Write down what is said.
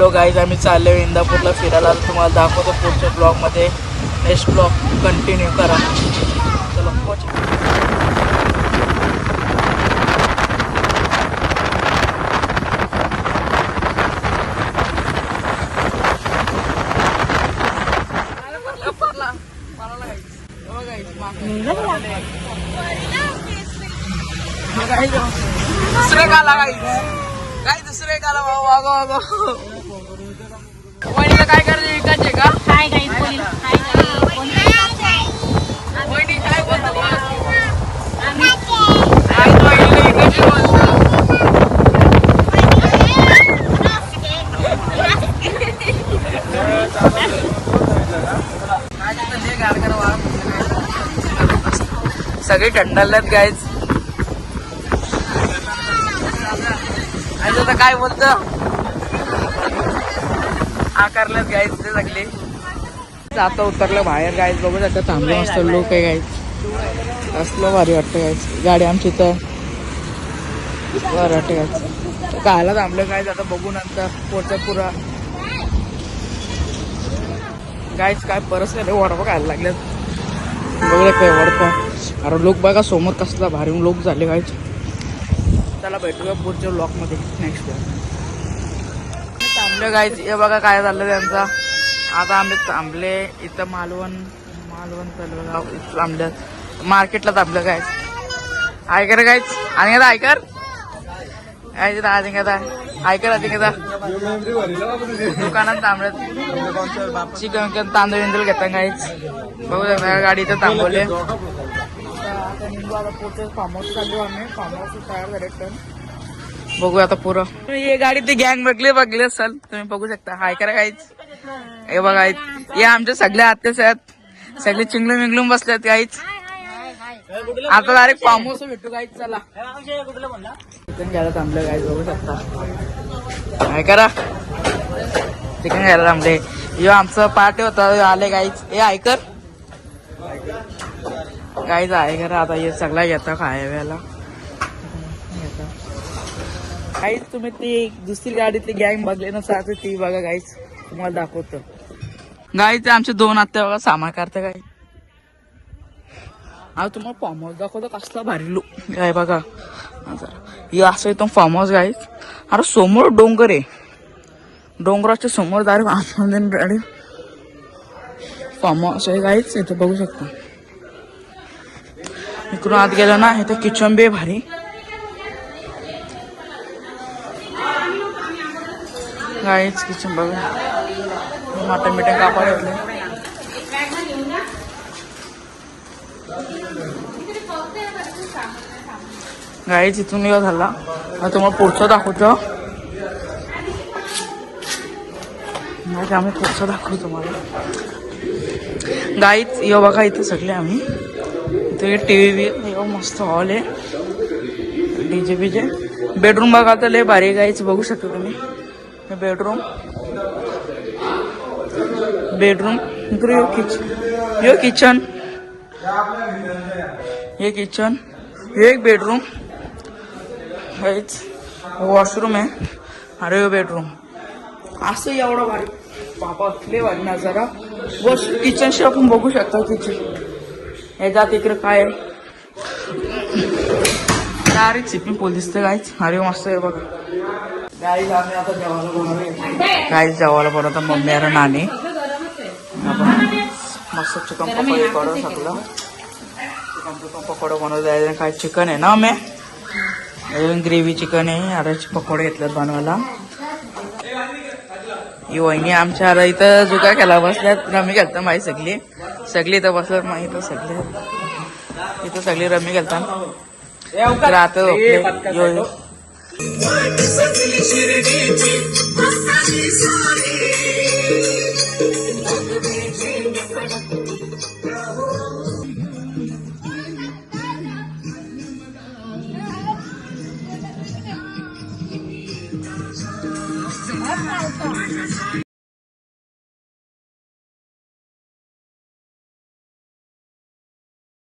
Hello guys, आम्ही चाललो इंदापूरला फिरायला. तुम्हाला दाखवतो पुढच्या ब्लॉगमध्ये. नेक्स्ट ब्लॉग कंटिन्यू करा. चला दुसरे काला काही दुसरे काला वागो वहिनीला काय करायचं विकायचे का? Hi guys बोलील. हाय वहिनी काय बोलतो? वहिनीला विकायचे बोलतो. सगळे टंडलत गायच. आता काय बोलत आकारल्यात गायच ते सगळे. आता उतरलं बाहेर गायच. बघू आता थांबलं मस्त लोक आहे गायच. असलं भारी वाटतं गायच. गाडी आमची तर बरं वाटतं गायच. खायला थांबलं गायच. आता बघू नंतर पुढचा पुरा गायच. काय परस काय वडापाव खायला लागल्यात. बघूया काय वडापाव. अरे लोक बघा समोर कसला भारी लोक झाले गायच. त्याला भेटूया पुढच्या ब्लॉकमध्ये नेक्स्ट ब्लॉक. थांबले गायच. हे बघा काय झालं त्यांचा. आता आम्ही थांबले इथं मालवण तलगाव इथं थांबलं. मार्केटला थांबलं गायच. ऐकर गायच. आणि आता ऐकर ऐकर ऐकर दुकानात थांबलं. चिकन तांदूळ विंदूळ घेता गायच. बघू शकता गाडी इथं थांबवले. पुढचं फार्म हाऊस चालू आम्ही. फार्म हाऊस तयार झाले. बघू आता पुरं. हे गाडी ती गँग बघले असाल तुम्ही. बघू शकता. हाय करा काहीच. हे बघा हे आमच्या सगळ्या आत्याच आहेत. सगळे चिंगलून विंगलून बसल्यात काहीच. आता डायरेक्ट फार्म हाऊस भेटू काहीच. चला चिकन घ्यायला थांबलं काहीच. बघू शकता. हाय करा. चिकन घ्यायला थांबले. यो आमचं पार्टी होता आले काहीच. हे ऐकर काहीच आहे खरं. आता हे सगळा घेता खायला काहीच. तुम्ही ती दुसरी गाडीतली गँग बघले ना साथ ती बघा गाईच. तुम्हाला दाखवतो गाईच. आमचे दोन आत्या बघा सामान करता काय. आता तुम्हाला फार्म हाऊस दाखवतो कसला भारी लुक काय बघा. हे असं इथून फार्म हाऊस गाईच. अरे समोर डोंगर आहे. डोंगराच्या समोर गाडी फार्म हाऊस आहे गाईच. इथं बघू शकता. इकडून आत गेलं ना इथं किचन बी भारी. गाईच किचन बघा. मटन बिटन कापा घेतले गाईच. इथून येऊ झाला. तुम्हाला पुढचं दाखवतो. आम्ही पुढचं दाखवतो तुम्हाला गाईच. यो बघा इथं सगळे आम्ही. इथे टीव्ही बी मस्त हॉल आहे. डीजे बीजे. बेडरूम बघा तर लय भारी गाईच. बघू शकता तुम्ही. बेडरूम यो किचन हे किचन. हे एक बेडरूम वॉशरूम आहे. अरे यो बेडरूम असं एवढा भारी बाबा लय भारी नजारा. बस किचनशी आपण बघू शकता. किचन ह्याच्यात इकडे काय डायरेक्ट स्विमिंग पूल दिसतं गाईच. अरे मस्त आहे बघा. गाईच आम्ही आता जेवायला बनवलं. गाईच जेवायला बनवता मम्मी आणि नानी. आपण मस्त चिकन पकोडे करू शकलो. चिकन पकोडे बनवलं जायचं. काय चिकन आहे ना अजून ग्रेव्ही चिकन आहे. अरे पकोडे घेतलेत बनवायला. ही वहिनी आमच्या आता इथं जुगा केला बसल्यात. रमी घालता माहिती सगळी इथं बसल्यात माहिती. सगळे इथं सगळी रमी घालतात. राहतो